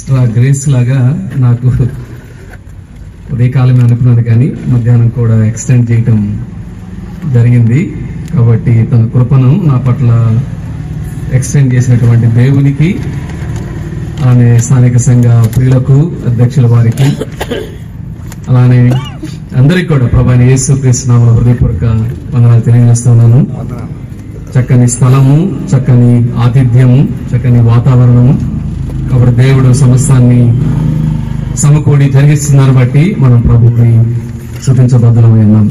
Extra grace లాగా నాకు ఉదయకాలమే అనుకున్నాను, కానీ మధ్యాహ్నం కూడా ఎక్స్టెండ్ చేయటం జరిగింది. కాబట్టి తన కృపను నా పట్ల ఎక్స్టెండ్ చేసినటువంటి దేవునికి, అలానే స్థానిక సంఘ ప్రియులకు, అధ్యక్షుల వారికి, అలానే అందరికీ కూడా ప్రభువైన యేసుక్రీస్తు నామములో హృదయపూర్వక వందనాలు తెలియజేస్తున్నాను. చక్కని స్థలము, చక్కని ఆతిథ్యము, చక్కని వాతావరణము, కాబట్టి దేవుడు సమస్తాన్ని సమకూడి జరిగిస్తున్నారు బట్టి మనం ప్రభువుని స్తుతించబద్ధులమై ఉన్నాం.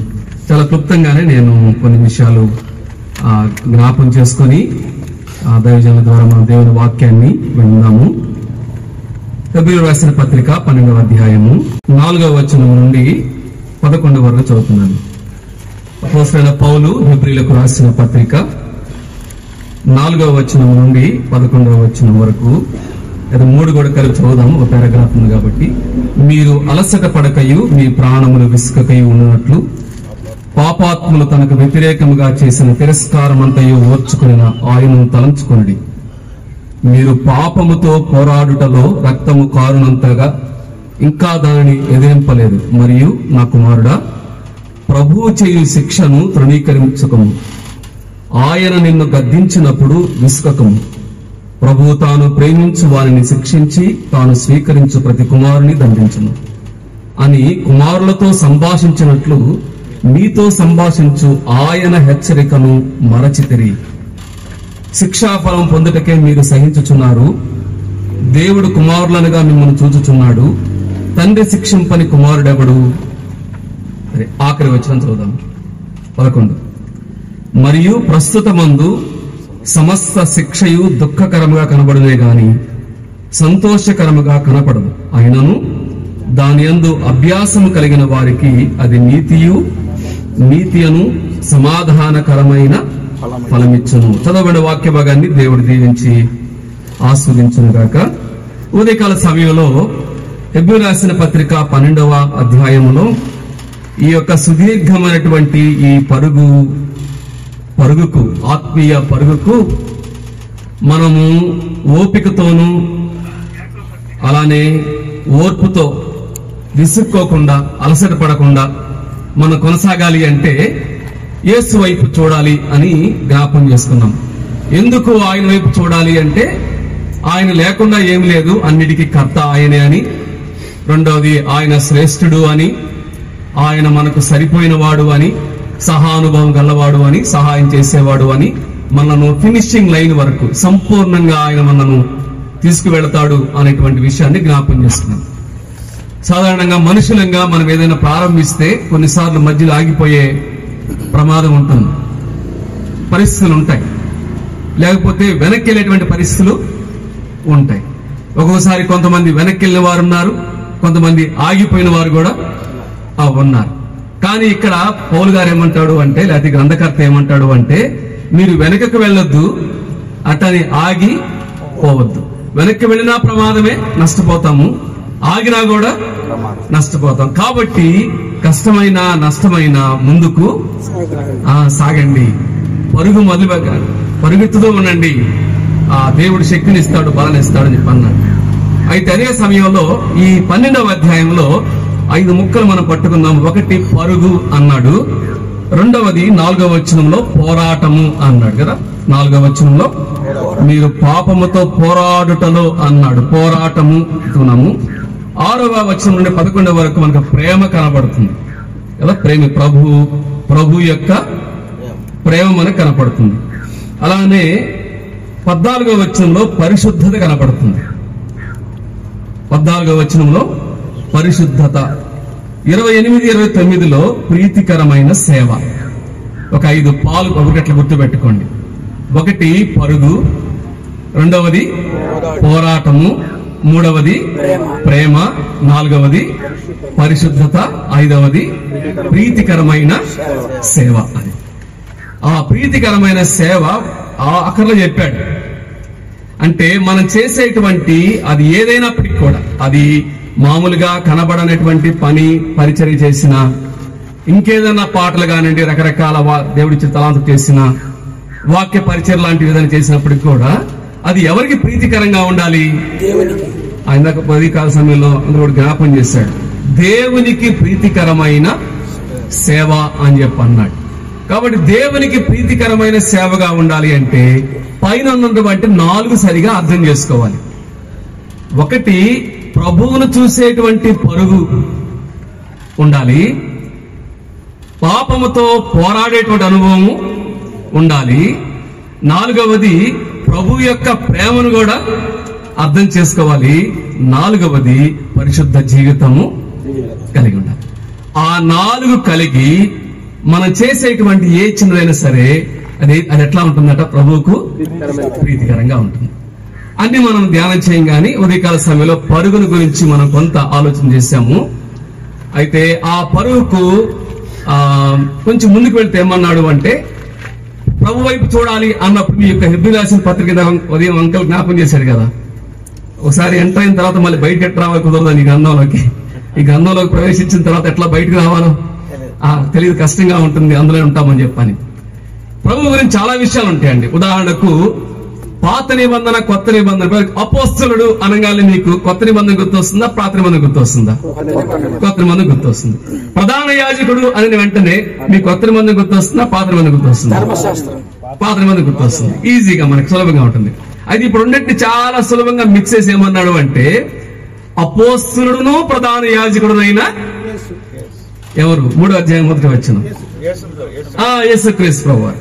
చాలా క్లుప్తంగానే నేను కొన్ని విషయాలు జ్ఞాపం చేసుకొని దైవజనుల ద్వారా మనం దేవుని వాక్యాన్ని విందాము. హెబ్రీయులకు రాసిన పత్రిక 12వ అధ్యాయము 4వ వచనం నుండి 11 వరకు చదువుతున్నాను. అపోస్తలుడైన పౌలు హెబ్రీయులకు రాసిన పత్రిక 4వ వచనం నుండి 11వ వచనం వరకు, అది 3 కూడా కలిపి చదువుదాము, ఒక పారాగ్రాఫ్ ఉంది కాబట్టి. మీరు అలసట పడకయు మీ ప్రాణములు విసుకకయు ఉన్నట్లు పాపాత్ములు తనకు వ్యతిరేకముగా చేసిన తిరస్కారమంతయు ఓర్చుకుని ఆయనను తలంచుకొనుడి. మీరు పాపముతో పోరాడుటలో రక్తము కారునంతగా ఇంకా దానిని ఎదిరింపలేదు. మరియు నా కుమారుడా, ప్రభువు చేయు శిక్షను తృణీకరించకము. ఆయన నిన్ను గద్దించినప్పుడు విసుకకము. ప్రభువు తాను ప్రేమించు వారిని శిక్షించి తాను స్వీకరించు ప్రతి కుమారుని దండించును అని కుమారులతో సంభాషించినట్లు మీతో సంభాషించు ఆయన హెచ్చరికను మరచితిరి. శిక్షాఫలం పొందుటకే మీరు సహించుచున్నారు. దేవుడు కుమారులనుగా మిమ్మల్ని చూచుచున్నాడు. తండ్రి శిక్షింపని కుమారుడెవడు? ఆఖరి వచనం చదువుదాం, 11. మరియు ప్రస్తుతమందు సమస్త శిక్షయు దుఃఖకరముగా కనబడునే గాని సంతోషకరముగా కనపడదు. అయినను దాని యందు అభ్యాసము కలిగిన వారికి అది నీతియను సమాధానకరమైన ఫలమిచ్చును. చదవబడిన వాక్య భాగాన్ని దేవుడు దీవించి ఆస్వాదించును గాక. ఉదయకాల సమయంలో హెబ్రీయులకు రాసిన పత్రిక 12వ అధ్యాయములో ఈ యొక్క సుదీర్ఘమైనటువంటి ఈ పరుగుకు, ఆత్మీయ పరుగుకు మనము ఓపికతోనూ అలానే ఓర్పుతో విసుక్కోకుండా, అలసట పడకుండా మనం కొనసాగాలి అంటే యేసు వైపు చూడాలి అని జ్ఞాపం చేసుకున్నాం. ఎందుకు ఆయన వైపు చూడాలి అంటే ఆయన లేకుండా ఏం లేదు, అన్నిటికీ కర్త ఆయనే అని. రెండవది, ఆయన శ్రేష్ఠుడు అని, ఆయన మనకు సరిపోయిన వాడు అని, సహానుభవం గల్లవాడు అని, సహాయం చేసేవాడు అని, మనను ఫినిషింగ్ లైన్ వరకు సంపూర్ణంగా ఆయన మనను తీసుకువెళతాడు అనేటువంటి విషయాన్ని జ్ఞాపం చేస్తున్నాం. సాధారణంగా మనుషులంగా మనం ఏదైనా ప్రారంభిస్తే కొన్నిసార్లు మధ్యలో ఆగిపోయే ప్రమాదం ఉంటుంది, పరిస్థితులు ఉంటాయి, లేకపోతే వెనక్కి వెళ్ళేటువంటి పరిస్థితులు ఉంటాయి. ఒక్కోసారి కొంతమంది వెనక్కి వెళ్ళిన వారు ఉన్నారు, కొంతమంది ఆగిపోయిన వారు కూడా ఉన్నారు. కానీ ఇక్కడ పౌలు గారు ఏమంటాడు అంటే, లేకపోతే గ్రంథకర్త ఏమంటాడు అంటే, మీరు వెనకకు వెళ్ళొద్దు, అట్టని ఆగి పోవద్దు. వెనక్కి వెళ్ళినా ప్రమాదమే, నష్టపోతాము, ఆగినా కూడా నష్టపోతాం. కాబట్టి కష్టమైన నష్టమైన ముందుకు సాగండి, పరుగు పరుగుతుతూ ఉండండి, దేవుడు శక్తిని ఇస్తాడు, బలాన్ని ఇస్తాడు అని చెప్పి అన్నాడు. అయితే అదే సమయంలో ఈ 12వ అధ్యాయంలో 5 ముక్కలు మనం పట్టుకుందాం. ఒకటి పరుగు అన్నాడు, రెండవది 4వ వచనంలో పోరాటము అన్నాడు కదా. 4వ వచనంలో మీరు పాపముతో పోరాడుటలో అన్నాడు, పోరాటము తున్నాము. 6వ వచనం నుండి 11వ వరకు మనకు ప్రేమ కనబడుతుంది కదా. ప్రభు యొక్క ప్రేమ మనకు కనపడుతుంది. అలానే 14వ వచనంలో పరిశుద్ధత కనపడుతుంది. 14వ వచనంలో పరిశుద్ధత. 28, 29లో ప్రీతికరమైన సేవ. ఒక 5 పాలు ఒకటి గుర్తుపెట్టుకోండి. ఒకటి పరుగు, రెండవది పోరాటము, మూడవది ప్రేమ, నాలుగవది పరిశుద్ధత, ఐదవది ప్రీతికరమైన సేవ. అది ఆ ప్రీతికరమైన సేవ అక్కర్లో చెప్పాడు. అంటే మనం చేసేటువంటి అది ఏదైనప్పటికీ కూడా, అది మామూలుగా కనబడనటువంటి పని పరిచర్య చేసిన, ఇంకేదైనా పాటలు కానివ్వండి, రకరకాల దేవుడిచ్చిన తలాంతు చేసిన వాక్య పరిచయం లాంటివి ఏదైనా చేసినప్పటికి కూడా అది ఎవరికి ప్రీతికరంగా ఉండాలి? ఆయన పది కాల సమయంలో అందరూ జ్ఞాపం చేశాడు, దేవునికి ప్రీతికరమైన సేవ అని చెప్పి అన్నాడు. కాబట్టి దేవునికి ప్రీతికరమైన సేవగా ఉండాలి అంటే పైన ఉన్నటువంటి 4 సరిగా అర్థం చేసుకోవాలి. ఒకటి, ప్రభువును చూసేటువంటి పరుగు ఉండాలి. పాపముతో పోరాడేటువంటి అనుభవము ఉండాలి. 4వది, ప్రభు యొక్క ప్రేమను కూడా అర్థం చేసుకోవాలి. 4వది, పరిశుద్ధ జీవితము కలిగి ఉండాలి. ఆ 4 కలిగి మనం చేసేటువంటి ఏ చిన్నదైనా సరే అది ఎట్లా ఉంటుందట, ప్రభువుకు ప్రీతికరంగా ఉంటుంది. అన్ని మనం ధ్యానం చేయం గాని ఉదయకాల సమయంలో పరుగును గురించి మనం కొంత ఆలోచన చేశాము. అయితే ఆ పరుగుకు కొంచెం ముందుకు వెళ్తే ఏమన్నాడు అంటే, ప్రభు వైపు చూడాలి అన్నప్పుడు మీ యొక్క హెబ్రీయులకు రాసిన పత్రిక ఉదయం అంకల్ జ్ఞాపం చేశాడు కదా, ఒకసారి ఎంటర్ అయిన తర్వాత మళ్ళీ బయట ఎట్లా రావాలి కుదరదు. ఈ గ్రంథంలోకి ప్రవేశించిన తర్వాత ఎట్లా బయటకు రావాలో తెలియదు, కష్టంగా ఉంటుంది, అందులో ఉంటామని చెప్పని. ప్రభు గురించి చాలా విషయాలు ఉంటాయండి. ఉదాహరణకు పాత నిబంధన, కొత్త నిబంధన. అపోస్తలుడు అనగానే మీకు కొత్త నిబంధన గుర్తొస్తుందా, పాత నిబంధన గుర్తొస్తుందా? కొత్త నిబంధన గుర్తొస్తుంది. ప్రధాన యాజకుడు అని వెంటనే మీకు కొత్త నిబంధన గుర్తొస్తుందా, పాత నిబంధన గుర్తొస్తుందా? పాత నిబంధన గుర్తొస్తుంది. ఈజీగా మనకి సులభంగా ఉంటుంది. అయితే ఇప్పుడు రెండింటిని చాలా సులభంగా మిక్స్ చేసి ఏమన్నాడు అంటే, అపోస్తలుడును ప్రధాన యాజకుడునైనా ఎవరు? 3వ అధ్యాయం 1వ వచనం, యేసుక్రీస్తు ప్రభువారు.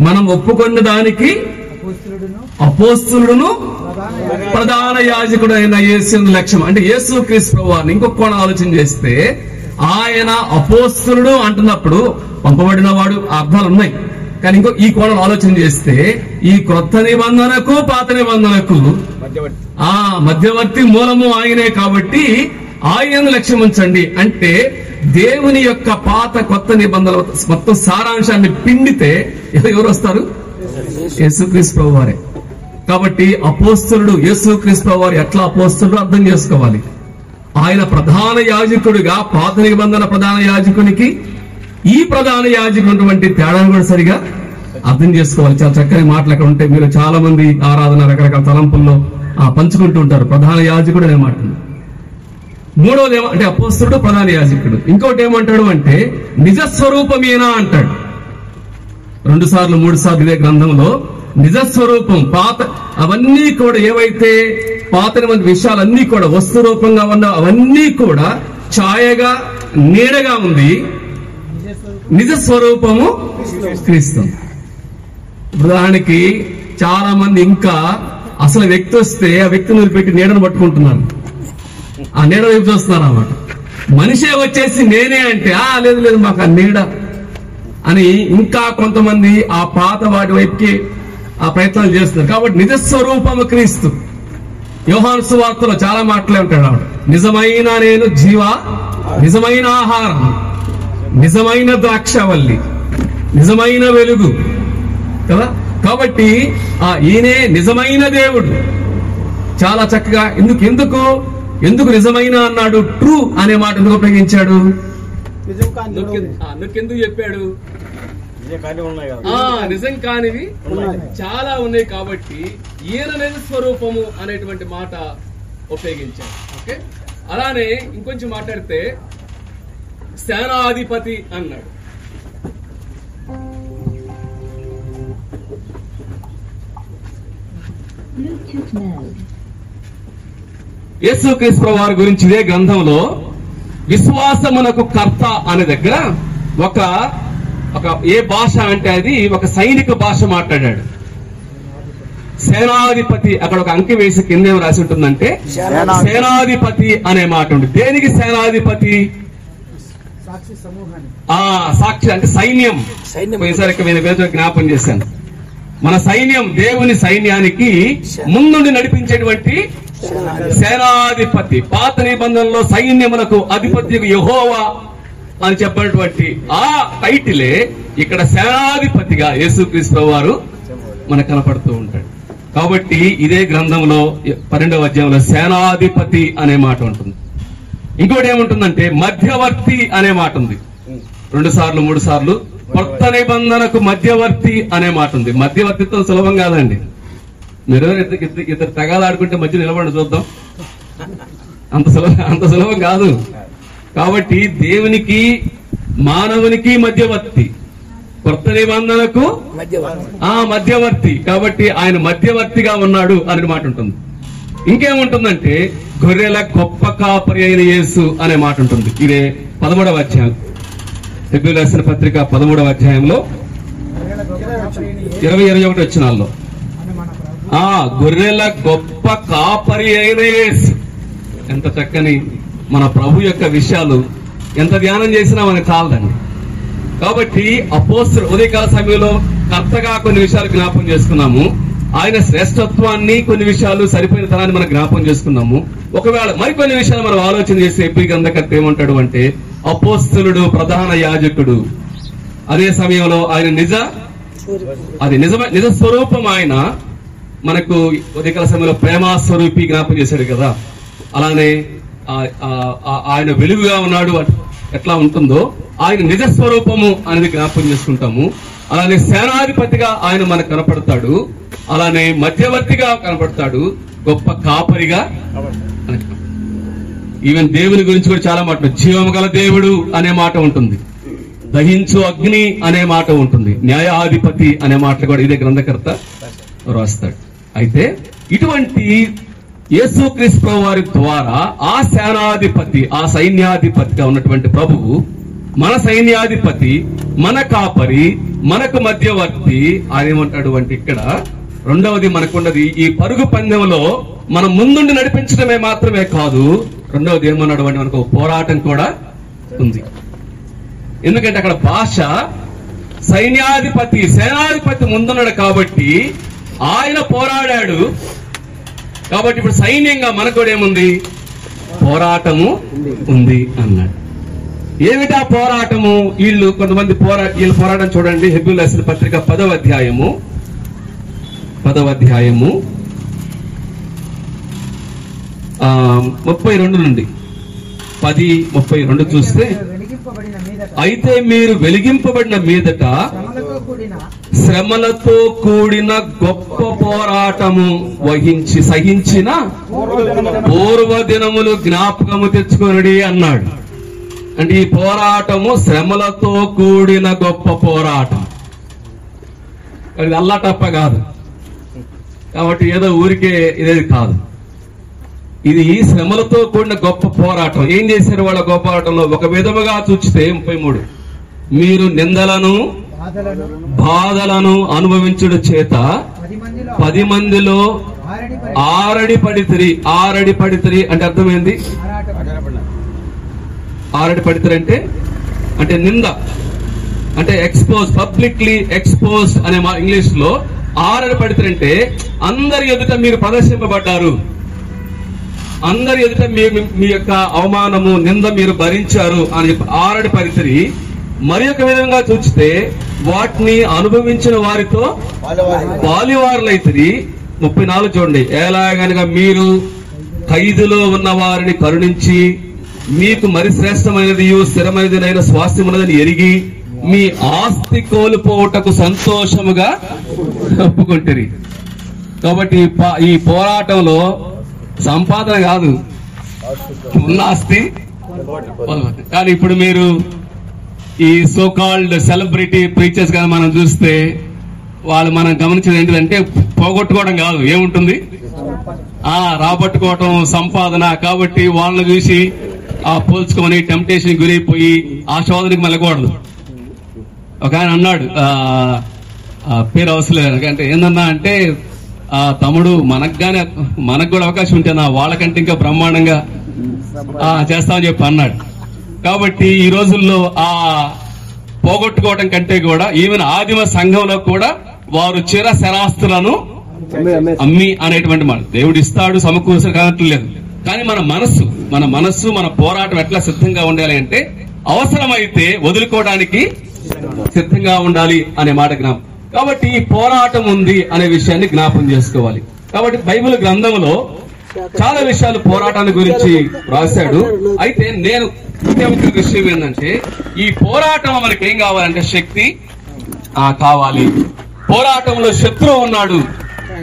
మనం ఒప్పుకున్న దానికి అపోస్తలుడును ప్రధాన యాజకుడు అయిన యేసు లక్ష్యం. అంటే యేసుక్రీస్తు ప్రభువారిని ఇంకొక కోణం ఆలోచన చేస్తే, ఆయన అపోస్తలుడు అంటున్నప్పుడు పంపబడిన వాడు అర్థాలు ఉన్నాయి. కానీ ఈ కోణం ఆలోచన చేస్తే ఈ క్రొత్త నిబంధనకు పాత నిబంధనకు మధ్యవర్తి మూలము ఆయనే. కాబట్టి ఆయన లక్ష్యం ఉంచండి అంటే దేవుని యొక్క పాత కొత్త నిబంధనల మొత్తం సారాంశాన్ని పిండితే ఎవరు వస్తారు? యేసుక్రీస్తు ప్రభువారే. కాబట్టి అపోస్తలుడు యేసుక్రీస్తు ప్రభువారు ఎట్లా అపోస్తలుడు అర్థం చేసుకోవాలి. ఆయన ప్రధాన యాజకుడిగా పాత నిబంధన ప్రధాన యాజకునికి ఈ ప్రధాన యాజకుడు తేడాను కూడా సరిగా అర్థం చేసుకోవాలి. చాలా చక్కని మాటలు అక్కడ ఉంటే మీరు చాలా మంది ఆరాధన రకరకాల తలంపుల్లో పంచుకుంటూ ఉంటారు. ప్రధాన యాజకుడు అనే మాట. 3వది అంటే అపోస్తలుడు ప్రధాన యాజకుడు. ఇంకోటి ఏమంటాడు అంటే నిజస్వరూపమేనా అంటాడు. 2 సార్లు 3 సార్లు ఇదే గ్రంథంలో నిజస్వరూపం, పాత అవన్నీ కూడా ఏవైతే పాత విషయాలన్నీ కూడా వస్తు రూపంగా ఉన్న అవన్నీ కూడా ఛాయగా నీడగా ఉంది. నిజస్వరూపము క్రీస్తు. ఉదాహరణకి చాలా మంది ఇంకా అసలు వ్యక్తి వస్తే ఆ వ్యక్తిని వదిలిపెట్టి నీడను పట్టుకుంటున్నారు, ఆ నీడ వైపు చూస్తున్నారు అన్నమాట. మనిషే వచ్చేసి నేనే అంటే లేదు లేదు మాకు ఆ నీడ అని ఇంకా కొంతమంది ఆ పాత వాటి వైపుకి ఆ ప్రయత్నాలు చేస్తున్నారు. కాబట్టి నిజస్వరూపము క్రీస్తు. యోహాను సువార్తలో చాలా మాటలే ఉంటాడు ఆవిడ. నిజమైన నేను నిజమైన ఆహారం, నిజమైన ద్రాక్షవల్లి, నిజమైన వెలుగు కదా. కాబట్టి ఈయనే నిజమైన దేవుడు. చాలా చక్కగా ఎందుకు నిజమైన అన్నాడు? ట్రూ అనే మాట ఎందుకు ఉపయోగించాడు? ఎందుకు చెప్పాడు? నిజం కానివి చాలా ఉన్నాయి కాబట్టి ఈయన నిజ స్వరూపము అనేటువంటి మాట ఉపయోగించాడు. ఓకే, అలానే ఇంకొంచెం మాట్లాడితే సేనాధిపతి అన్నాడు. యేసుక్రీస్తు వారి గురించి ఇదే గ్రంథంలో విశ్వాసమునకు కర్త అనే దగ్గర ఒక ఏ భాష అంటే అది ఒక సైనిక భాష మాట్లాడాడు. సేనాధిపతి అక్కడ ఒక అంకె వేసి కింద ఏం రాసి ఉంటుందంటే సేనాధిపతి అనే మాట ఉంది. దేనికి సేనాధిపతి? సాక్షి అంటే సైన్యం. ఈసారి జ్ఞాపం చేశాను, మన సైన్యం దేవుని సైన్యానికి ముందుండి నడిపించేటువంటి సేనాధిపతి. పాత నిబంధనలో సైన్యములకు అధిపతి యెహోవా అని చెప్పినటువంటి ఆ టైటిలే ఇక్కడ సేనాధిపతిగా యేసుక్రీస్తు వారు మనకు కనపడుతూ ఉంటాడు. కాబట్టి ఇదే గ్రంథంలో 12వ అధ్యాయంలో సేనాధిపతి అనే మాట ఉంటుంది. ఇంకోటి ఏముంటుందంటే మధ్యవర్తి అనే మాట ఉంది. 2 సార్లు 3 సార్లు కొత్త నిబంధనకు మధ్యవర్తి అనే మాట ఉంది. మధ్యవర్తిత్వం సులభం కాదండి. మీరు ఇద్దరు తగాదాడుకుంటే మధ్య నిలబడి చూద్దాం. అంత సులభం కాదు. కాబట్టి దేవునికి మానవునికి మధ్యవర్తి, కొత్త నిబంధనకు మధ్యవర్తి. కాబట్టి ఆయన మధ్యవర్తిగా ఉన్నాడు అనే మాట ఉంటుంది. ఇంకేముంటుందంటే గొర్రెల గొప్ప కాపరి అయిన యేసు అనే మాట ఉంటుంది. ఇదే 13వ అధ్యాయం, హెబ్రీయులకు రాసిన పత్రిక 13వ అధ్యాయంలో 20-21 వచనాల్లో గొర్రెల గొప్ప కాపరి అయిన యేసు. ఎంత చక్కని మన ప్రభు యొక్క విషయాలు ఎంత ధ్యానం చేసినా మనకు చాలదండి. కాబట్టి అపోస్తలుల ఉదయకాల సమయంలో కర్తగా కొన్ని విషయాలు జ్ఞాపకం చేసుకున్నాము. ఆయన శ్రేష్టత్వాన్ని, కొన్ని విషయాలు సరిపోయిన తనాన్ని మనం జ్ఞాపకం చేసుకున్నాము. ఒకవేళ మరికొన్ని విషయాలు మనం ఆలోచన చేస్తే ఎప్పుడు గ్రంథకర్త ఏమంటాడు అంటే అపోస్తలుడు, ప్రధాన యాజకుడు, అదే సమయంలో ఆయన నిజ స్వరూపం. ఆయన మనకు ఉదయకాల సమయంలో ప్రేమ స్వరూపి జ్ఞాపకం చేశాడు కదా. అలానే ఆయన వెలుగుగా ఉన్నాడు, ఎట్లా ఉంటుందో ఆయన నిజ స్వరూపము అనేది జ్ఞాపకం చేసుకుంటాము. అలానే సేనాధిపతిగా ఆయన మనకు కనపడతాడు, అలానే మధ్యవర్తిగా కనపడతాడు, గొప్ప కాపరిగా. ఈవెన్ దేవుని గురించి కూడా చాలా మాట, జీవము గల దేవుడు అనే మాట ఉంటుంది, దహించు అగ్ని అనే మాట ఉంటుంది, న్యాయాధిపతి అనే మాటలు కూడా ఇదే గ్రంథకర్త రాస్తాడు. అయితే ఇటువంటి యేసుక్రీస్తు ప్రభు వారి ద్వారా ఆ సేనాధిపతి, ఆ సైన్యాధిపతిగా ఉన్నటువంటి ప్రభువు మన సైన్యాధిపతి, మన కాపరి, మనకు మధ్యవర్తి. ఆయన ఏమంటాడు అంటే ఇక్కడ రెండవది మనకున్నది ఈ పరుగు పందెంలో మనం ముందుండి నడిపించడమే మాత్రమే కాదు, రెండవది ఏమన్నాడు అంటే మనకు పోరాటం కూడా ఉంది. ఎందుకంటే అక్కడ భాష సైన్యాధిపతి, సేనాధిపతి ముందున్నాడు కాబట్టి ఆయన పోరాడాడు. కాబట్టి ఇప్పుడు సైన్యంగా మనకు కూడా ఏముంది? పోరాటము ఉంది అన్నాడు. ఏమిటా పోరాటము? వీళ్ళు కొంతమంది వీళ్ళు పోరాటం చూడండి. హెబ్రీయులకు రాసిన పత్రిక 10వ అధ్యాయము 32 నుండి 10:32 చూస్తే, అయితే మీరు వెలిగింపబడిన మీదట శ్రమలతో కూడిన గొప్ప పోరాటము వహించి సహించిన పూర్వ దినములు జ్ఞాపకము తెచ్చుకొనుడి అన్నాడు. అంటే ఈ పోరాటము శ్రమలతో కూడిన గొప్ప పోరాటం, అది అల్లాటప్ప కాదు. కాబట్టి ఏదో ఊరికే ఇదేది కాదు, ఇది శ్రమలతో కూడిన గొప్ప పోరాటం. ఏం చేశారు వాళ్ళ గొప్ప పోరాటంలో? ఒక విధముగా చూస్తే 33, మీరు నిందలను బాధలను అనుభవించుడు చేత 10 మందిలో ఆరడి పడితిరి అంటే అర్థమైంది. ఆరడి పడితిరి అంటే నింద, అంటే ఎక్స్పోజ్, పబ్లిక్లీ ఎక్స్పోజ్డ్ అనే ఇంగ్లీష్ లో. ఆరడి పడితిరి అంటే అందరి ఎదుట మీరు ప్రదర్శింపబడ్డారు, అందరి ఎదుట మీ యొక్క అవమానము, నింద మీరు భరించారు అని ఆరడి పడితిరి. మరి ఒక విధంగా చూస్తే వాటిని అనుభవించిన వారితో పాలివారులైతిరి. 34 చూడండి, ఎలాగనగా మీరు ఖైదులో ఉన్న వారిని కరుణించి మీకు మరి శ్రేష్టమైనది స్థిరమైనదైన స్వాస్థ్యమున్నదని ఎరిగి మీ ఆస్తి కోల్పోవటకు సంతోషముగా ఒప్పుకుంటారు. కాబట్టి ఈ పోరాటంలో సంపాదన కాదు, ఉన్న ఆస్తి. కానీ ఇప్పుడు మీరు ఈ సో కాల్డ్ సెలబ్రిటీ ప్రీచర్స్ గా మనం చూస్తే వాళ్ళు మనం గమనించేది ఏంటంటే పోగొట్టుకోవడం కాదు, ఏముంటుంది? రాబట్టుకోవటం, సంపాదన. కాబట్టి వాళ్ళని చూసి పోల్చుకొని టెంప్టేషన్ గురైపోయి ఆ శోధనకి వెళ్ళకూడదు. ఒక ఆయన అన్నాడు, పేరు అవసరం లేదు అంటే, ఏందన్నా అంటే తమ్ముడు మనకు కూడా అవకాశం ఉంటే వాళ్ళకంటే ఇంకా బ్రహ్మాండంగా చేస్తామని చెప్పి అన్నాడు. కాబట్టి ఈ రోజుల్లో పోగొట్టుకోవటం కంటే కూడా ఈవెన్ ఆదిమ సంఘంలో కూడా వారు చిర శరాస్తులను అమ్మి అనేటువంటి మాట. దేవుడు ఇస్తాడు, సమకూర్చలేదు. కానీ మన మనస్సు మన పోరాటం ఎట్లా సిద్ధంగా ఉండాలి అంటే అవసరమైతే వదులుకోవడానికి సిద్ధంగా ఉండాలి అనే మాట జ్ఞాపకం. కాబట్టి ఈ పోరాటం ఉంది అనే విషయాన్ని జ్ఞాపకం చేసుకోవాలి. కాబట్టి బైబిల్ గ్రంథంలో చాలా విషయాలు పోరాటాన్ని గురించి రాశాడు. అయితే నేను ముఖ్య విషయం ఏంటంటే ఈ పోరాటం మనకి ఏం కావాలంటే శక్తి కావాలి. పోరాటంలో శత్రువు ఉన్నాడు,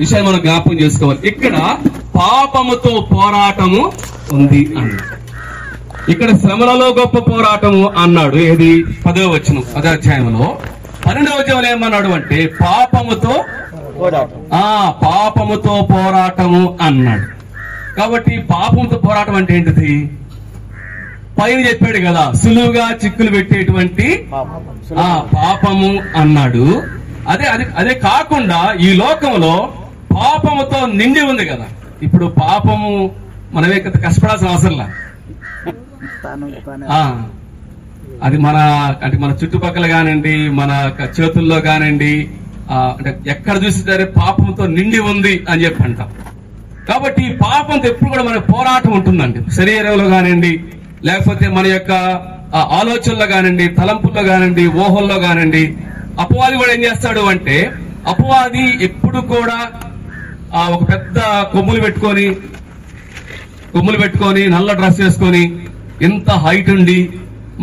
విషయాన్ని మనం జ్ఞాపకం చేసుకోవాలి. ఇక్కడ పాపముతో పోరాటము ఉంది అన్నాడు. ఇక్కడ శ్రమలలో గొప్ప పోరాటము అన్నాడు. ఏది 10వ వచనం 10వ అధ్యాయంలో. 12వ వచనంలో ఏమన్నాడు అంటే పాపముతో పోరాటము అన్నాడు. కాబట్టి పాపంతో పోరాటం అంటే ఏంటిది? పైన చెప్పాడు కదా, సులువుగా చిక్కులు పెట్టేటువంటి పాపము అన్నాడు. అదే కాకుండా ఈ లోకంలో పాపముతో నిండి ఉంది కదా. ఇప్పుడు పాపము మనమే కష్టపడాల్సిన అవసరంలా. అది మన చుట్టుపక్కల కానివ్వండి, మన చేతుల్లో కానివ్వండి, అంటే ఎక్కడ చూసినా పాపంతో నిండి ఉంది అని చెప్పి అంటాం. కాబట్టి పాపంతో ఎప్పుడు కూడా మన పోరాటం ఉంటుందండి. శరీరంలో కానివ్వండి, లేకపోతే మన యొక్క ఆలోచనలో కానివ్వండి, తలంపుల్లో కానివ్వండి, ఊహల్లో కానివ్వండి. అపవాది కూడా ఏం చేస్తాడు అంటే, అపవాది ఎప్పుడు కూడా ఒక పెద్ద కొమ్ములు పెట్టుకొని నల్ల డ్రెస్ వేసుకొని ఎంత హైట్ ఉండి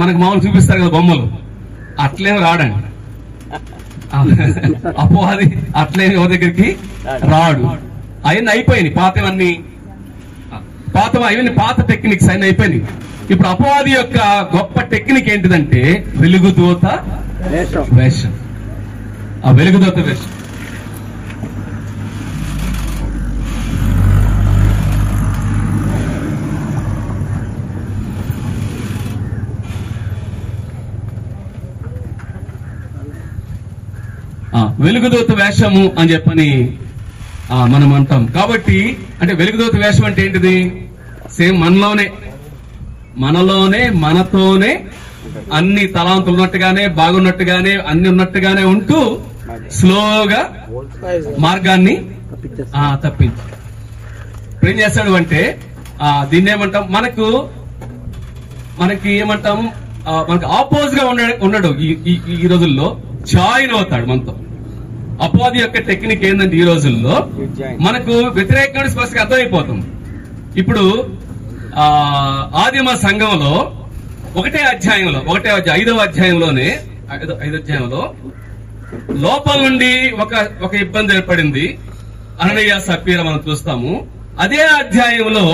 మనకు మామూలు చూపిస్తారు కదా బొమ్మలు, అట్లేం రాడండి. అపవాది అట్లేమి ఎవరి దగ్గరికి రాడు. అవన్నీ అయిపోయినాయి, అవన్నీ పాత టెక్నిక్స్ అవన్నీ అయిపోయినాయి. ఇప్పుడు అపవాది యొక్క గొప్ప టెక్నిక్ ఏంటిదంటే వెలుగుదూత వేషం. ఆ వెలుగుదూత వేషం వెలుగుదూత వేషము అని చెప్పని మనం అంటాం. కాబట్టి అంటే వెలుగుదూత వేషం అంటే ఏంటిది? సేమ్ మనతోనే అన్ని తలాంతులు ఉన్నట్టుగానే, బాగున్నట్టుగానే, అన్ని ఉన్నట్టుగానే ఉంటూ స్లోగా మార్గాన్ని తప్పించి ఏం చేస్తాడు అంటే దీన్ని ఏమంటాం, మనకి ఏమంటాము, మనకి ఆపోజ్ గా ఉన్నాడు. ఈ రోజుల్లో జాయిన్ అవుతాడు మనతో. అపవాది యొక్క టెక్నిక్ ఏంటంటే ఈ రోజుల్లో మనకు వ్యతిరేకంగా స్పష్టంగా అర్థమైపోతుంది. ఇప్పుడు ఆదిమ సంఘంలో 1వ అధ్యాయంలో 5వ అధ్యాయంలో లోపల నుండి ఒక ఇబ్బంది ఏర్పడింది. అననీయ సప్పీరా మనం చూస్తాము. అదే అధ్యాయంలో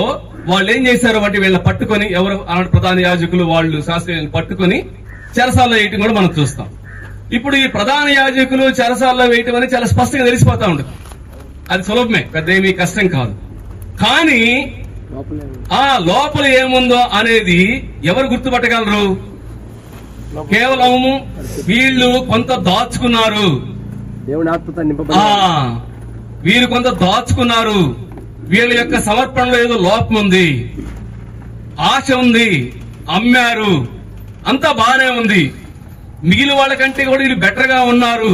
వాళ్ళు ఏం చేశారు అంటే వీళ్ళని పట్టుకొని, ఎవరు అలాంటి ప్రధాన యాజకులు వాళ్ళు శాస్త్రీయులను పట్టుకొని చెరసాల్లో వేయటం కూడా మనం చూస్తాం. ఇప్పుడు ఈ ప్రధాన యాజకులు చెరసాల్లో వేయటం అనేది చాలా స్పష్టంగా తెలిసిపోతా ఉంటుంది. అది సులభమే, పెద్ద ఏమీ కష్టం కాదు. కానీ ఆ లోపల ఏముందో అనేది ఎవరు గుర్తుపట్టగలరు? కేవలం వీళ్ళు కొంత దాచుకున్నారు, వీళ్ళు కొంత దాచుకున్నారు, వీళ్ళ యొక్క సమర్పణలో ఏదో లోపం ఉంది, ఆశ ఉంది, అమ్మారు, అంతా బాగానే ఉంది, మిగిలిన వాళ్ళకంటే కూడా వీళ్ళు బెటర్ గా ఉన్నారు,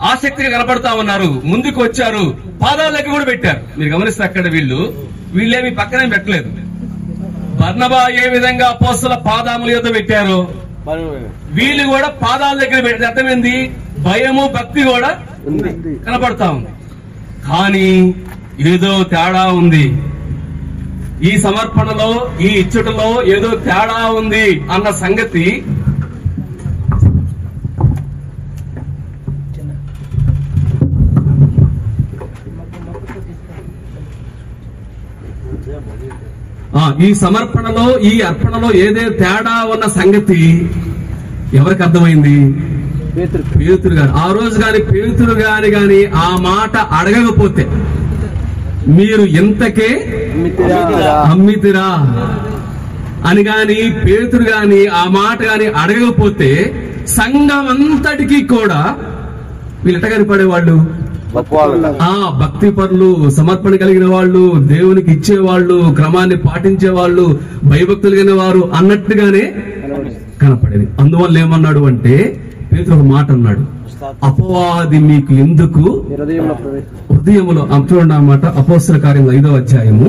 ఆసక్తిగా కనపడతా ఉన్నారు, ముందుకు వచ్చారు, పాదాలకి కూడా పెట్టారు. మీరు గమనిస్తే అక్కడ వీళ్ళేమి పక్కనే పెట్టలేదు. బర్నబా ఏ విధంగా అపోస్తల పాదముల యొద్ద పెట్టారో వీళ్ళు కూడా పాదాల దగ్గర పెట్టారు. అర్థమైంది, భయము భక్తి కూడా కనపడతా ఉంది. కానీ ఏదో తేడా ఉంది, ఈ సమర్పణలో, ఈ ఇచ్చుటలో ఏదో తేడా ఉంది అన్న సంగతి ఈ సమర్పణలో, ఈ అర్పణలో ఏదే తేడా ఉన్న సంగతి ఎవరికి అర్థమైంది? పేతురు గారు. ఆ రోజు గాని పేతురు గాని ఆ మాట అడగకపోతే, మీరు ఎంతకే అమ్మితిరా అని గాని పేతురు గాని ఆ మాట గాని అడగకపోతే సంఘం అంతటికీ కూడా వీళ్ళు ఎట్ట కనిపడేవాళ్ళు? భక్తి పరులు, సమర్పణ కలిగిన వాళ్ళు, దేవునికి ఇచ్చేవాళ్ళు, క్రమాన్ని పాటించేవాళ్ళు, భయభక్తులు కలిగిన వారు అన్నట్టుగానే కనపడేది. అందువల్ల ఏమన్నాడు అంటే పేతురు ఒక మాట అన్నాడు, అపవాది మీకు ఎందుకు హృదయములో. చూడండి అన్నమాట, అపోస్తల కార్యం 5వ అధ్యాయము.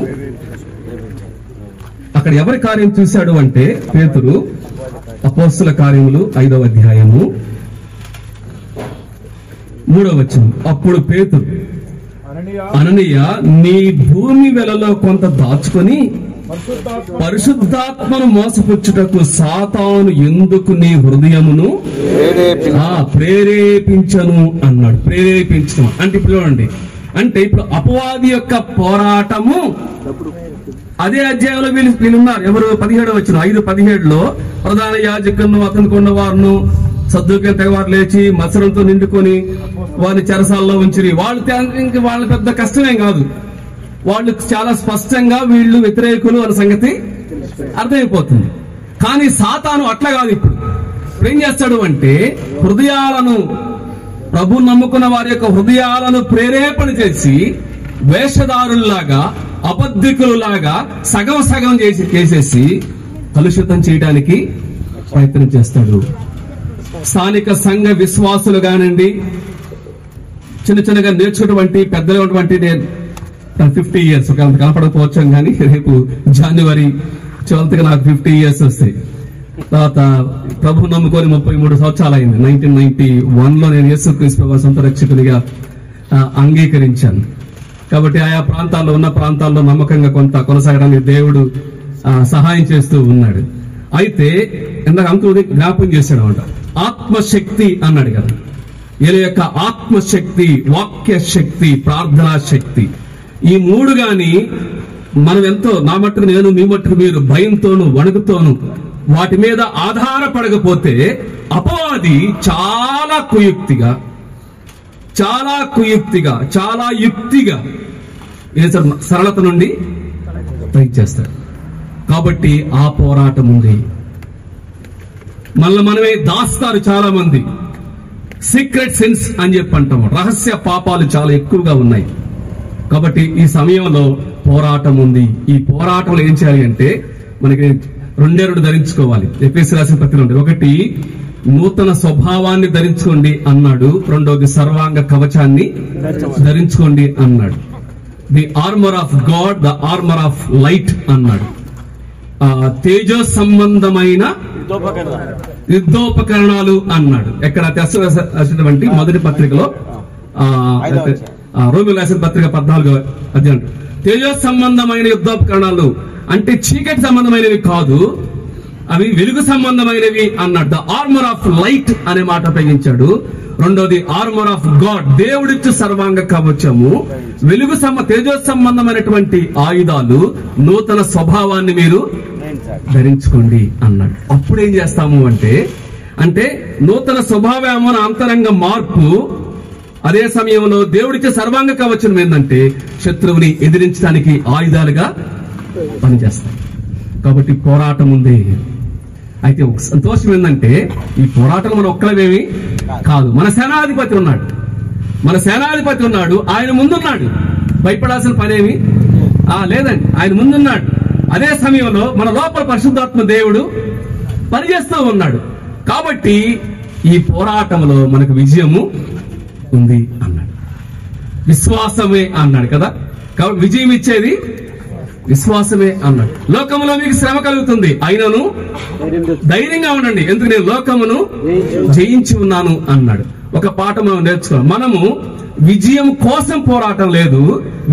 అక్కడ ఎవరి కార్యం చూశాడు అంటే పేతురు, అపోస్తల కార్యములు 5వ అధ్యాయము 3వ వచనం. అప్పుడు పేతురు, అననీయ, నీ భూమి వెలలో కొంత దాచుకొని పరిశుద్ధాత్మను మోసపుచ్చుటకు సాతాను ఎందుకు నీ హృదయమును ప్రేరేపించను అన్నాడు. ప్రేరేపించడం అంటే ఇప్పుడు చూడండి, అంటే ఇప్పుడు అపవాది యొక్క పోరాటము అదే అధ్యాయంలో వీళ్ళున్నారు. ఎవరు? 17 వచ్చిన 5:17 ప్రధాన యాజకులను అతనికి ఉన్న వారును సద్దుకైన తెగవారు లేచి మత్సరంతో నిండుకొని వారిని చెరసాల్లో ఉంచిరి. వాళ్ళ పెద్ద కష్టమేం కాదు. వాళ్ళు చాలా స్పష్టంగా వీళ్ళు వ్యతిరేకులు అనే సంగతి అర్థమైపోతుంది. కానీ సాతాను అట్లా కాదు. ఇప్పుడు ఏం చేస్తాడు అంటే హృదయాలను, ప్రభు నమ్ముకున్న వారి యొక్క హృదయాలను ప్రేరేపణ చేసి వేషధారుల్లాగా, అబద్ధికులులాగా సగం సగం చేసేసి కలుషితం చేయడానికి ప్రయత్నం చేస్తాడు. స్థానిక సంఘ విశ్వాసులు కానివ్వండి, చిన్న చిన్నగా నేర్చుకున్నటువంటి పెద్దలటువంటి 50 years కనపడకపోవచ్చాం, కానీ రేపు జనవరి 12th నాకు 50 years వస్తాయి. తర్వాత ప్రభు నమ్ముకొని 33 సంవత్సరాలు అయింది. 1991లో నేను యేసుక్రీస్తు సొంత రక్షకునిగా అంగీకరించాను. కాబట్టి ఆయా ప్రాంతాల్లో ఉన్న ప్రాంతాల్లో నమ్మకంగా కొంత కొనసాగడానికి దేవుడు సహాయం చేస్తూ ఉన్నాడు. అయితే ఇందాక అంకుల్ జ్ఞాపకం చేశాడు అన్నమాట, ఆత్మశక్తి అన్నాడు కదా. వీళ్ళ యొక్క ఆత్మశక్తి, వాక్య శక్తి, ప్రార్థనా శక్తి, ఈ మూడు గాని మనం ఎంతో, నా మట్టుకు నేను, మీ మట్టుకు మీరు భయంతోను వణుకుతోను వాటి మీద ఆధారపడకపోతే అపవాది చాలా కుయుక్తిగా, చాలా యుక్తిగా సరళత నుండి ట్రై చేస్తాడు. కాబట్టి ఆ పోరాటం ఉంది. మనమే దాస్తారు చాలా మంది. సీక్రెట్ సిన్స్ అని చెప్పి అంటాము. రహస్య పాపాలు చాలా ఎక్కువగా ఉన్నాయి. కాబట్టి ఈ సమయంలో పోరాటం ఉంది. ఈ పోరాటంలో ఏం చేయాలి అంటే మనకి 2 ధరించుకోవాలి. ఎఫెసీయులకు రాసిన పత్రిక 1 నూతన స్వభావాన్ని ధరించుకోండి అన్నాడు. 2 సర్వాంగ కవచాన్ని ధరించుకోండి అన్నాడు. The armour of God, the armour of light అన్నాడు. తేజో సంబంధమైన యుద్ధోపకరణాలు అన్నాడు. ఎక్కడ? రాసినటువంటి మొదటి పత్రికలో, రోమియోలకు రాసిన పత్రిక 14వ అధ్యాయం. తేజో సంబంధమైన యుద్ధోపకరణాలు అంటే చీకటి సంబంధమైనవి కాదు, అవి వెలుగు సంబంధమైనవి అన్నాడు. ద ఆర్మర్ ఆఫ్ లైట్ అనే మాట ఉపయోగించాడు. 2ది ఆర్మర్ ఆఫ్ గాడ్, దేవుడిచ్చు సర్వాంగ కవచము, వెలుగు తేజో సంబంధమైనటువంటి ఆయుధాలు, నూతన స్వభావాన్ని మీరు ధరించుకోండి అన్నాడు. అప్పుడు ఏం చేస్తాము అంటే నూతన స్వభావమైన అంతరంగ మార్పు, అదే సమయంలో దేవుడిచ్చే సర్వాంగ కవచం ఏంటంటే శత్రువుని ఎదిరించడానికి ఆయుధాలుగా పనిచేస్తాయి. కాబట్టి పోరాటం ఉంది. అయితే ఒక సంతోషం ఏంటంటే ఈ పోరాటం మన ఒక్కలేమేమి కాదు. మన సేనాధిపతి ఉన్నాడు. ఆయన ముందున్నాడు. భయపడాల్సిన పనేమి లేదండి. ఆయన ముందున్నాడు. అదే సమయంలో మన లోపల పరిశుద్ధాత్మ దేవుడు పనిచేస్తూ ఉన్నాడు. కాబట్టి ఈ పోరాటంలో మనకు విజయము ఉంది అన్నాడు. విశ్వాసమే అన్నాడు కదా. కాబట్టి విజయం ఇచ్చేది విశ్వాసమే అన్నాడు. లోకములో మీకు శ్రమ కలుగుతుంది, అయినను ధైర్యంగా ఉండండి, ఎందుకు నేను లోకమును జయించి ఉన్నాను అన్నాడు. ఒక పాట మనం నేర్చుకోవాలి. మనము విజయం కోసం పోరాటం లేదు,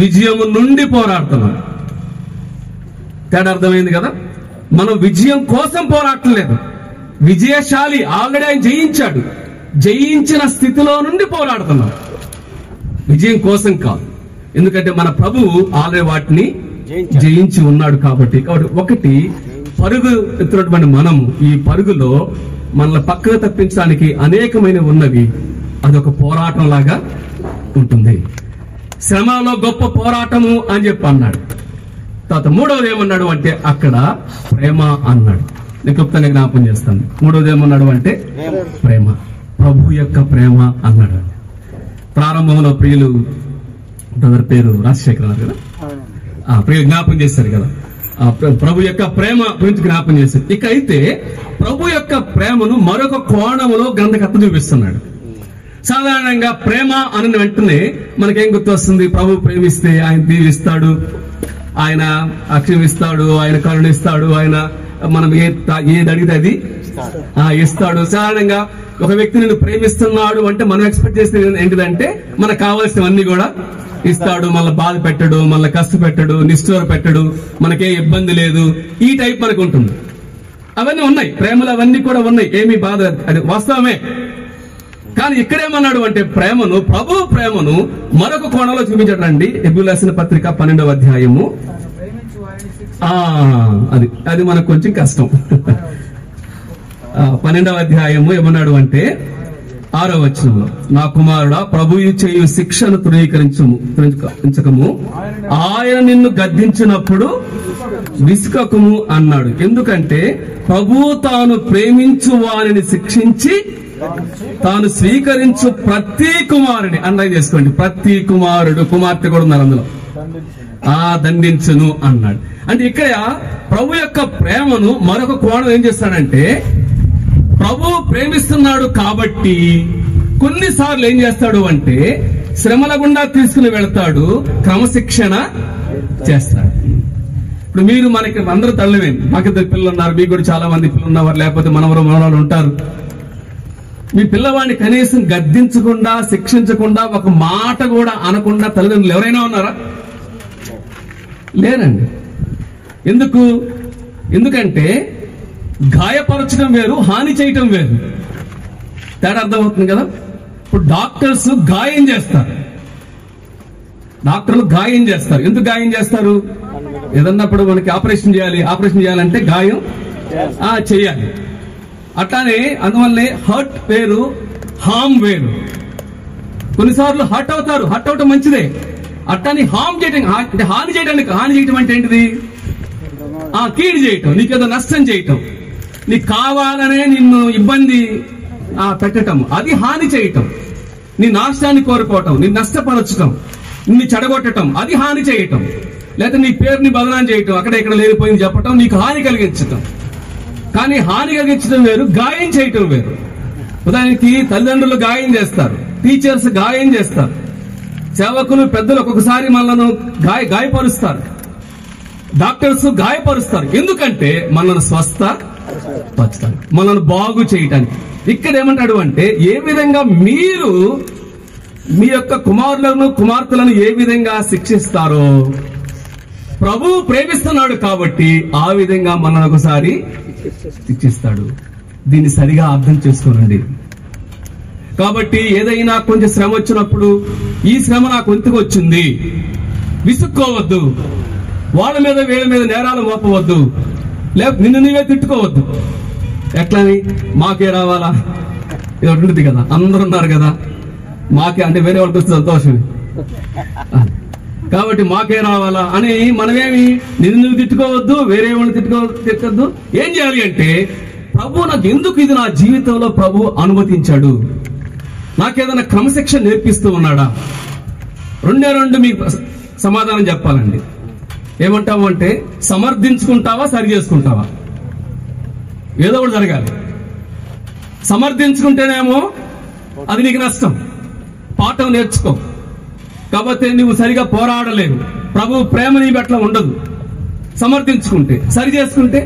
విజయము నుండి పోరాడుతున్నాం. తేడా అర్థమైంది కదా. మనం విజయం కోసం పోరాటం లేదు. విజయశాలి ఆల్రెడీ ఆయన జయించాడు. జయించిన స్థితిలో నుండి పోరాడుతున్నాం, విజయం కోసం కాదు. ఎందుకంటే మన ప్రభువు ఆల్రెడీ వాటిని జయించి ఉన్నాడు. కాబట్టి ఒకటి పరుగు ఎత్తున్నటువంటి మనము ఈ పరుగులో మనల్ని పక్కన తప్పించడానికి అనేకమైన ఉన్నవి. అదొక పోరాటం లాగా ఉంటుంది. శ్రమలో గొప్ప పోరాటము అని చెప్పి అన్నాడు. తర్వాత 3వది ఏమన్నాడు అంటే అక్కడ ప్రేమ అన్నాడు. నేను క్లుప్తంగా జ్ఞాపం చేస్తాను. 3వది ఏమన్నాడు అంటే ప్రేమ, ప్రభు యొక్క ప్రేమ అన్నాడు. ప్రారంభంలో ప్రియులు బ్రదర్ పేరు రాజశేఖర్ అన్నారు కదా, ప్రియులు జ్ఞాపం చేశారు కదా, ప్రభు యొక్క ప్రేమ గురించి జ్ఞాపం చేశారు. ఇక అయితే ప్రభు యొక్క ప్రేమను మరొక కోణంలో గ్రంథకర్త చూపిస్తున్నాడు. సాధారణంగా ప్రేమ అన్న వెంటనే మనకేం గుర్తొస్తుంది? ప్రభు ప్రేమిస్తే ఆయన దీవిస్తాడు, ఆయన క్షమిస్తాడు, ఆయన కరుణిస్తాడు, ఆయన మనం ఏది అడిగితే అది ఇస్తాడు. సాధారణంగా ఒక వ్యక్తి నిన్ను ప్రేమిస్తున్నాడు అంటే మనం ఎక్స్పెక్ట్ చేసేది ఏంటిదంటే మనకు కావాల్సినవన్నీ కూడా ఇస్తాడు, మళ్ళీ బాధ పెట్టడు, మళ్ళీ కష్టపెట్టడు, నిష్ఠూర పెట్టడు, మనకే ఇబ్బంది లేదు, ఈ టైప్ మనకు ఉంటుంది. అవన్నీ ఉన్నాయి, ప్రేమలు అవన్నీ కూడా ఉన్నాయి, ఏమీ బాధ, అది వాస్తవమే. కానీ ఇక్కడేమన్నాడు అంటే ప్రేమను, ప్రభు ప్రేమను మరొక కోణంలో చూపించాడండి. హెబ్రీయులకు రాసిన పత్రిక 12వ అధ్యాయము. అది మనకు కొంచెం కష్టం. 12వ అధ్యాయము ఏమన్నాడు అంటే 6వ వచనంలో, నా కుమారుడా, ప్రభువు చేయు శిక్షను తృణీకరించకము, ఆయన నిన్ను గద్దించినప్పుడు విసుకకుము అన్నాడు. ఎందుకంటే ప్రభువు తాను ప్రేమించు వారిని శిక్షించి తాను స్వీకరించు ప్రతి కుమారుని, అన్నది చేసుకోండి, ప్రతి కుమారుడు, కుమార్తె కూడా ఉన్నారు అందులో, దండించును అన్నాడు. అంటే ఇక్కడ ప్రభు యొక్క ప్రేమను మరొక కోణం ఏం చేస్తాడంటే, ప్రభు ప్రేమిస్తున్నాడు కాబట్టి కొన్నిసార్లు ఏం చేస్తాడు అంటే శ్రమల గుండా తీసుకుని వెళ్తాడు, క్రమశిక్షణ చేస్తాడు. ఇప్పుడు మీరు మనకి అందరూ తల్లివేండి, మాకు ఇద్దరు పిల్లలు ఉన్నారు, మీకు కూడా చాలా మంది పిల్లలు ఉన్నవారు, లేకపోతే మనవరాలు ఉంటారు. మీ పిల్లవాడిని కనీసం గద్దించకుండా, శిక్షించకుండా, ఒక మాట కూడా అనకుండా తల్లిదండ్రులు ఎవరైనా ఉన్నారా? లేరండి. ఎందుకంటే గాయపరచడం వేరు, హాని చేయటం వేరు. తేడా అర్థమవుతుంది కదా. ఇప్పుడు డాక్టర్స్ గాయం చేస్తారు, డాక్టర్లు గాయం చేస్తారు. ఎందుకు గాయం చేస్తారు? ఏదన్నప్పుడు మనకి ఆపరేషన్ చేయాలంటే గాయం చేయాలి. అట్లానే అందువల్లే హర్ట్ వేరు, హామ్ వేరు. కొన్నిసార్లు హర్ట్ అవుతారు, హర్ట్ అవటం మంచిదే. అట్లానే హామ్ చేయటం అంటే హాని చేయటం అంటే ఏంటిది? కీడు చేయటం, నీకేదో నష్టం చేయటం, నీకు కావాలనే నిన్ను ఇబ్బంది పెట్టటం, అది హాని చేయటం. నీ నాష్టాన్ని కోరుకోవటం, నీ నష్టపరచటం, నిన్ను చెడగొట్టడం, అది హాని చేయటం. లేదా నీ పేరుని బదనాం చేయటం, అక్కడ ఇక్కడ లేనిపోయింది చెప్పటం, నీకు హాని కలిగించటం. కానీ హాని కలిగించడం వేరు, గాయం చేయటం వేరు. ఉదాహరణకి తల్లిదండ్రులు గాయం చేస్తారు, టీచర్స్ గాయం చేస్తారు, సేవకులు పెద్దలు ఒక్కొక్కసారి మనల్ని గాయపరుస్తారు, డాక్టర్స్ గాయపరుస్తారు. ఎందుకంటే మనల్ని స్వస్థపరుస్తారు, మనల్ని బాగు చేయటానికి. ఇక్కడ ఏమంటాడు అంటే, ఏ విధంగా మీరు మీ యొక్క కుమారులను కుమార్తెలను ఏ విధంగా శిక్షిస్తారో ప్రభు ప్రేమిస్తున్నాడు కాబట్టి ఆ విధంగా మనల్ని ఒకసారి శిక్షిస్తాడు. దీన్ని సరిగా అర్థం చేసుకోనండి. కాబట్టి ఏదైనా కొంచెం శ్రమ వచ్చినప్పుడు, ఈ శ్రమ నాకు ఎందుకు వచ్చింది, విసుక్కోవద్దు, వాళ్ళ మీద వీళ్ళ మీద నేరాలు మోపవద్దు, లేకపోతే నిన్ను నీవే తిట్టుకోవద్దు. ఎట్లని? మాకే రావాలా, ఇది ఒకటి ఉంటుంది కదా, అందరూ ఉన్నారు కదా, మాకే అంటే వేరే వాళ్ళకి వస్తే సంతోషమే, కాబట్టి మాకే రావాలా అని మనమేమి నిన్ను నువ్వు తిట్టుకోవద్దు, వేరే వాళ్ళని తిట్టద్దు. ఏం చేయాలి అంటే, ప్రభు నాకు ఎందుకు ఇది నా జీవితంలో ప్రభు అనుమతించాడు, నాకేదైనా క్రమశిక్షణ నేర్పిస్తూ ఉన్నాడా? రెండు మీకు సమాధానం చెప్పాలండి. ఏమంటావు అంటే, సమర్థించుకుంటావా, సరి చేసుకుంటావా? ఏదో ఒకటి జరగాలి. సమర్థించుకుంటేనేమో అది నీకు నష్టం, పాఠం నేర్చుకో, కాబట్టి నువ్వు సరిగా పోరాడలేవు, ప్రభు ప్రేమ నీ పట్ల ఉండదు. సమర్థించుకుంటే, సరి చేసుకుంటే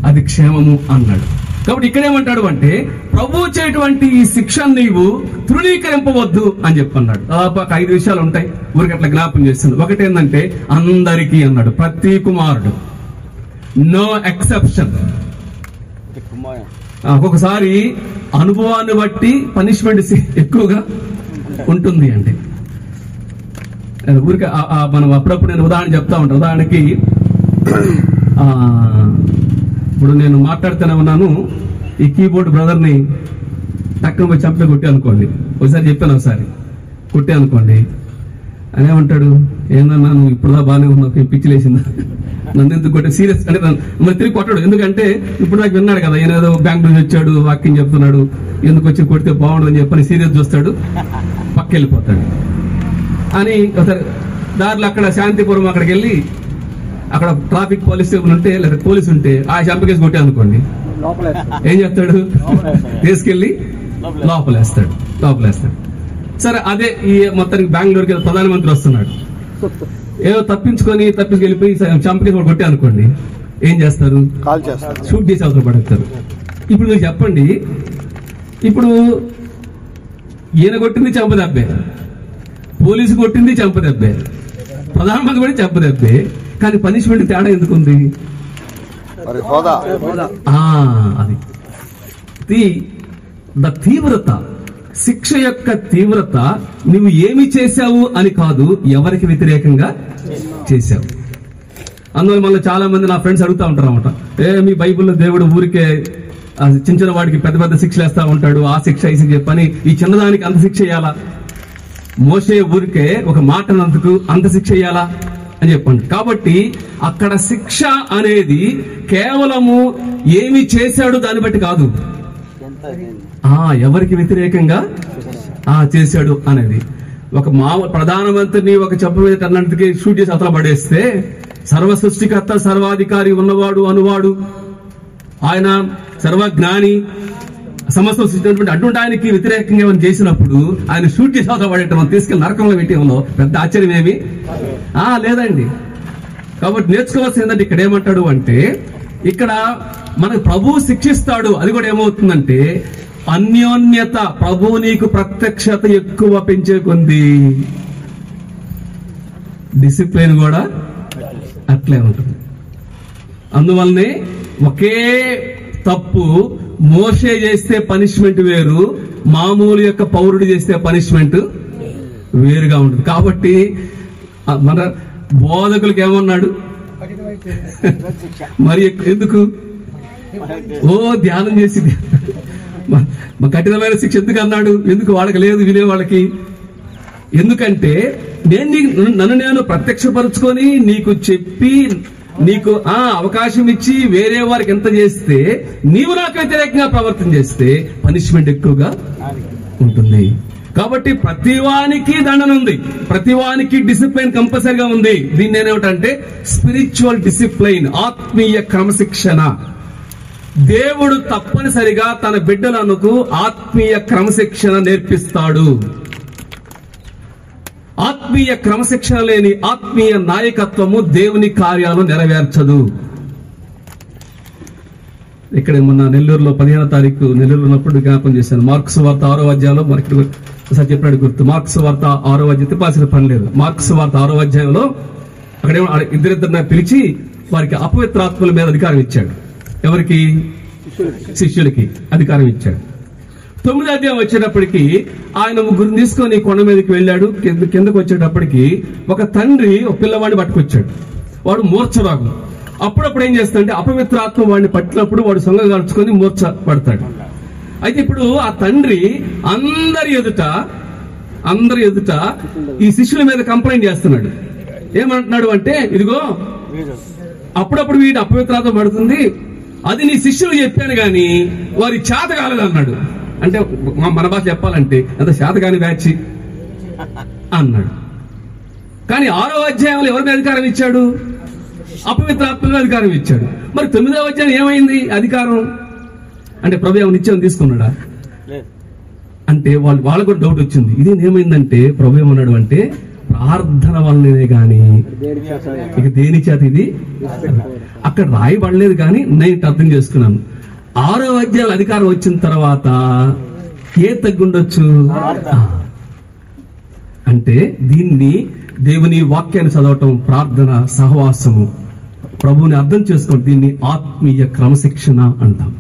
అది క్షేమము అన్నాడు. కాబట్టి ఇక్కడేమంటాడు అంటే, ప్రభు చేయటువంటి ఈ శిక్షను నీవు తృణీకరింపవద్దు అని చెప్పన్నాడు. దాదాపు 5 విషయాలు ఉంటాయి, ఊరికి అట్లా జ్ఞాపం చేస్తుంది. ఒకటి ఏంటంటే, అందరికీ అన్నాడు, ప్రతి కుమారుడు, నో ఎక్సెప్షన్. ఒక్కొక్కసారి అనుభవాన్ని బట్టి పనిష్మెంట్ ఎక్కువగా ఉంటుంది అంటే, ఊరికి మనం అప్పుడప్పుడు నేను ఉదాహరణ చెప్తా ఉంటాను. ఉదాహరణకి ఇప్పుడు నేను మాట్లాడుతూనే ఉన్నాను, ఈ కీబోర్డ్ బ్రదర్ని టక్కున పోయి చంపి కొట్టే అనుకోండి, ఒకసారి చెప్పాను, ఒకసారి కొట్టే అనుకోండి, అనేమంటాడు, ఏందన్నా నువ్వు ఇప్పుడుదా బాగానే ఉన్నావు, పిచ్చిలేసిందా, నన్ను ఎందుకు కొట్టే, సీరియస్ అంటే మరి తిరిగి కొట్టాడు. ఎందుకంటే ఇప్పుడు నాకు విన్నాడు కదా, ఈయన ఏదో బ్యాంక్ నుంచి వచ్చాడు, వాక్యం చెప్తున్నాడు, ఎందుకు వచ్చి కొడితే బాగుండదని చెప్పని సీరియస్ చూస్తాడు, పక్క వెళ్ళిపోతాడు అని. ఒకసారి దారిలో అక్కడ శాంతిపురం అక్కడికి వెళ్ళి, అక్కడ ట్రాఫిక్ పోలీస్ ఉంటే లేదా పోలీసు ఉంటే ఆ చంపకేసి కొట్టే అనుకోండి, ఏం చేస్తాడు, తీసుకెళ్లి లోపలేస్తాడు. సరే, అదే ఈ మొత్తానికి బెంగళూరుకి ప్రధానమంత్రి వస్తున్నాడు, ఏదో తప్పించుకెళ్ళిపోయి చంపకేసి కొట్టే అనుకోండి, ఏం చేస్తారు, షూట్ చేసి అవసరం పడతారు. ఇప్పుడు మీరు చెప్పండి, ఇప్పుడు ఈయన కొట్టింది చంపదెబ్బే, పోలీసు కొట్టింది చంపదెబ్బే, ప్రధానమంత్రి కూడా చంపదెబ్బే, కానీ పనిష్మెంట్ తేడా ఎందుకుంది? అది ద తీవ్రత, శిక్ష యొక్క తీవ్రత నువ్వు ఏమి చేశావు అని కాదు, ఎవరికి వ్యతిరేకంగా చేశావు. అందువల్ల మళ్ళీ చాలా మంది నా ఫ్రెండ్స్ అడుగుతా ఉంటారు అన్నమాట, మీ బైబిల్లో దేవుడు ఊరికే చిన్న చిన్న వాడికి పెద్ద పెద్ద శిక్షలు వేస్తా ఉంటాడు, ఆ శిక్ష ఈ శిక్ష చెప్పని ఈ చిన్నదానికి అంత శిక్ష వేయాలా? మోషే ఊరికే ఒక మాట అన్నందుకు అంత శిక్ష వేయాలా అని చెప్పండి. కాబట్టి అక్కడ శిక్ష అనేది కేవలము ఏమి చేశాడు దాన్ని బట్టి కాదు, ఎవరికి వ్యతిరేకంగా చేశాడు అనేది. ఒక ప్రధానమంత్రిని ఒక చెప్పు మీద అన్నందుకే షూట్ చేసి అతల పడేస్తే, సర్వ సృష్టికర్త సర్వాధికారి ఉన్నవాడు అనువాడు ఆయన సర్వజ్ఞాని సమస్త సృష్టించినటువంటి అటువంటి ఆయనకి వ్యతిరేకంగా ఏమైనా చేసినప్పుడు ఆయన షూట్ చేసి అవతల పడేయటం, తీసుకెళ్లి నరకంలో పెట్టడంలో పెద్ద ఆశ్చర్యం ఏమి లేదండి. కాబట్టి నేర్చుకోవాల్సింది ఏంటంటే ఇక్కడ ఏమంటాడు అంటే, ఇక్కడ మనకు ప్రభువు శిక్షిస్తాడు. అది కూడా ఏమవుతుందంటే అన్యోన్యత, ప్రభువు నీకు ప్రత్యక్షత ఎక్కువ పెంచే కొంది డిసిప్లిన్ కూడా అట్లే ఉంటుంది. అందువల్లనే ఒకే తప్పు మోషే చేస్తే పనిష్మెంట్ వేరు, మామూలు యొక్క పౌరుడు చేస్తే పనిష్మెంట్ వేరుగా ఉంటుంది. కాబట్టి మన బోధకులకు ఏమన్నాడు మరి ఎందుకు ధ్యానం చేసి కఠినమైన శిక్ష ఎందుకు అన్నాడు? ఎందుకు వాళ్ళకి లేదు, వినే వాళ్ళకి. ఎందుకంటే నన్ను నేను ప్రత్యక్షపరుచుకొని నీకు చెప్పి నీకు అవకాశం ఇచ్చి వేరే వారికి ఎంత చేస్తే, నీవు నాకు వ్యతిరేకంగా ప్రవర్తన చేస్తే పనిష్మెంట్ ఎక్కువగా ఉంటుంది. కాబట్టి ప్రతివానికి దండన ఉంది, ప్రతివానికి డిసిప్లైన్ కంపల్సరీగా ఉంది. దీన్ని ఏమిటంటే స్పిరిచువల్ డిసిప్లైన్, ఆత్మీయ క్రమశిక్షణ. దేవుడు తప్పనిసరిగా తన బిడ్డలకు ఆత్మీయ క్రమశిక్షణ నేర్పిస్తాడు. ఆత్మీయ క్రమశిక్షణ లేని ఆత్మీయ నాయకత్వము దేవుని కార్యాలను నెరవేర్చదు. ఇక్కడ మొన్న నెల్లూరులో 15వ తారీఖు నెల్లూరు ఉన్నప్పుడు జ్ఞాపం చేశాను. మార్క్స్ వార్త 6వ అధ్యాయంలో మనకి ఒకసారి చెప్పినట్టు గుర్తు. మార్క్స్ వార్త 6వ అధ్యాయం తిప్పాల్సిన పని లేదు. మార్క్స్ వార్త 6వ అధ్యాయంలో అక్కడ ఇద్దరిద్దరిని పిలిచి వారికి అపవిత్రాత్మల మీద అధికారం ఇచ్చాడు. ఎవరికి? శిష్యులకి అధికారం ఇచ్చాడు. 9వ అధ్యాయం వచ్చేటప్పటికి ఆయన ముగ్గురిని తీసుకొని కొండ మీదకి వెళ్ళాడు. కిందకు వచ్చేటప్పటికి ఒక తండ్రి ఒక పిల్లవాడిని పట్టుకొచ్చాడు. వాడు మూర్ఛరాగు. అప్పుడప్పుడు ఏం చేస్తాడంటే అపవిత్రాత్మ వాడిని పట్టినప్పుడు వాడు సొంగగాల్చుకొని మూర్ఛ పడతాడు. అయితే ఇప్పుడు ఆ తండ్రి అందరి ఎదుట ఈ శిష్యుల మీద కంప్లైంట్ చేస్తున్నాడు. ఏమంటున్నాడు అంటే, ఇదిగో అప్పుడప్పుడు వీడి అపవిత్రాత్మ పడుతుంది, అది నీ శిష్యులు చెప్పాను గాని వారి చేత కాలేదు అన్నాడు. అంటే మన భాష చెప్పాలంటే ఎంత శాతగాని బ్యాచ్ అన్నాడు. కానీ 6వ అధ్యాయంలో ఎవరి మీద అధికారం ఇచ్చాడు? అపవిత్రాత్మలో అధికారం ఇచ్చాడు. మరి 9వ అధ్యాయం ఏమైంది అధికారం అంటే? ప్రభు ఏమైనా నిత్యం తీసుకున్నాడా అంటే వాళ్ళకు కూడా డౌట్ వచ్చింది. ఇదేమైందంటే ప్రభు ఏమన్నాడు అంటే, ప్రార్థన వల్లనే గాని ఇక దేని చేత ఇది అక్కడ రాయబడలేదు. కానీ నేను అర్థం చేసుకున్నాను, 6వ అధ్యాయం అధికారం వచ్చిన తర్వాత ఏ తగ్గుండొచ్చు అంటే దీన్ని దేవుని వాక్యాన్ని చదవటం, ప్రార్థన, సహవాసము, ప్రభువుని అర్థం చేసుకోండి. దీన్ని ఆత్మీయ క్రమశిక్షణ అంటాం.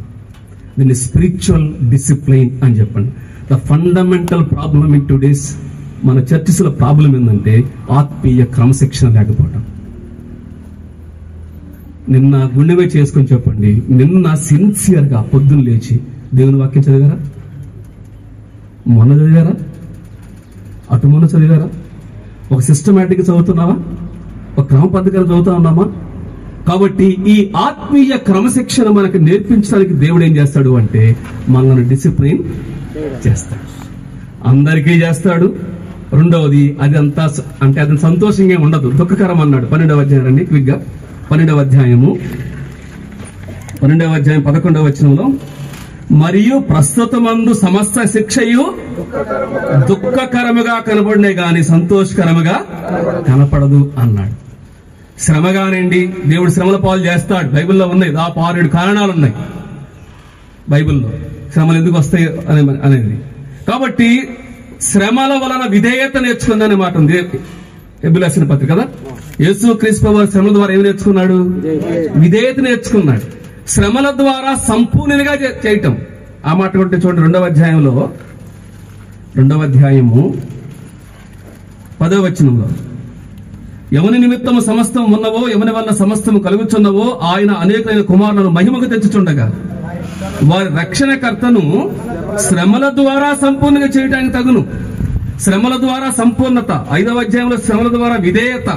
దీన్ని స్పిరిచువల్ డిసిప్లైన్ అని చెప్పండి. The fundamental problem in today's మన చర్చెస్ లో ప్రాబ్లం ఏంటంటే ఆత్మీయ క్రమశిక్షణ లేకపోవడం. నిన్న గుండెవే చేసుకొని చెప్పండి, నిన్న సిన్సియర్ గా పొద్దున్న లేచి దేవుని వాక్యం చదివారా? మొన్న చదివారా? అటు మొన్న చదివారా? ఒక సిస్టమేటిక్ చదువుతున్నావా? ఒక క్రమ పద్ధతిగా చదువుతా ఉన్నామా? కాబట్టి ఈ ఆత్మీయ క్రమశిక్షణ మనకు నేర్పించడానికి దేవుడు ఏం చేస్తాడు అంటే మనల్ని డిసిప్లిన్ చేస్తాడు. అందరికీ చేస్తాడు. రెండవది అది అంతా అంటే అది సంతోషంగా ఉండదు, దుఃఖకరం అన్నాడు. 12వ అధ్యాయం రండి క్విక్ గా. 12వ అధ్యాయం 11వ వచనంలో, మరియు ప్రస్తుతమందు సమస్త శిక్షయు దుఃఖకరముగా కనపడినే గాని సంతోషకరముగా కనపడదు అన్నాడు. శ్రమగానండి, దేవుడు శ్రమల పాలు చేస్తాడు. బైబిల్లో ఉన్నాయి 6 కారణాలు ఉన్నాయి బైబిల్లో శ్రమలు ఎందుకు వస్తాయి అనేది. కాబట్టి శ్రమల వలన విధేయత నేర్చుకుందనే మాట ఉంది హెబ్రీయులకు రాసిన పత్రిక కదా. యేసు క్రీస్తు వారి శ్రమల ద్వారా ఏమి నేర్చుకున్నాడు? విధేయత నేర్చుకున్నాడు. శ్రమల ద్వారా సంపూర్ణంగా చేయటం. ఆ మాట కొంటే చూడండి 2వ అధ్యాయంలో 2వ అధ్యాయము 10వ వచనంలో, ఎవని నిమిత్తము సమస్తం ఉన్నవో, ఎవని వల్ల సమస్తము కలుగుచున్నవో ఆయన అనేకమైన కుమారులను మహిమకు తెచ్చుచుండగా వారి రక్షణకర్తను శ్రమల ద్వారా సంపూర్ణంగా చేయడానికి తగును. శ్రమల ద్వారా సంపూర్ణత. 5వ అధ్యాయంలో శ్రమల ద్వారా విధేయత.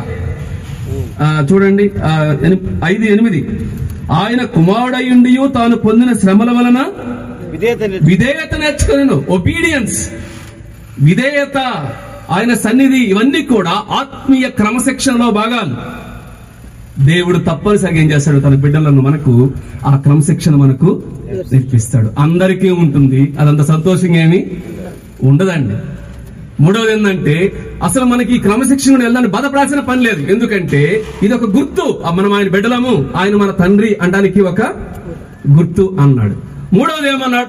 చూడండి 5:8, ఆయన కుమారుడయుండి తాను పొందిన శ్రమల వలన విధేయత నేర్చుకున్నాను. ఒబీడియన్స్, విధేయత, ఆయన సన్నిధి, ఇవన్నీ కూడా ఆత్మీయ క్రమశిక్షణలో భాగాలు. దేవుడు తప్పనిసరిగా ఏం చేస్తాడు, తన బిడ్డలను మనకు ఆ క్రమశిక్షణ మనకు నేర్పిస్తాడు. అందరికీ ఉంటుంది, అదంత సంతోషంగా ఏమి ఉండదండి. మూడవది ఏంటంటే, అసలు మనకి ఈ క్రమశిక్షణ వెళ్ళడానికి బాధపడాల్సిన పని లేదు. ఎందుకంటే ఇది ఒక గుర్తు, మనం ఆయన బిడ్డలము, ఆయన మన తండ్రి అనడానికి ఒక గుర్తు అన్నాడు.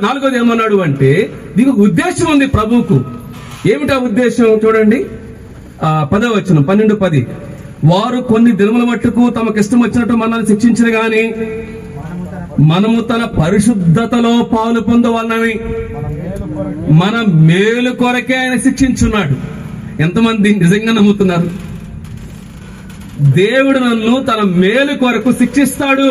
నాలుగోది ఏమన్నాడు అంటే, దీనికి ఒక ఉద్దేశం ఉంది ప్రభువుకు. ఏమిటా ఉద్దేశం చూడండి, 10వ వచనం 12:10, వారు కొన్ని దినముల మట్టుకు తమకు ఇష్టం వచ్చినట్టు మనల్ని శిక్షించిన గాని మనము తన పరిశుద్ధతలో పాలు పొందవలనని మన మేలు కొరకే ఆయన శిక్షించున్నాడు. ఎంతమంది నిజంగా నమ్ముతున్నారు? దేవుడు నన్ను తన మేలు కొరకు శిక్షిస్తాడు.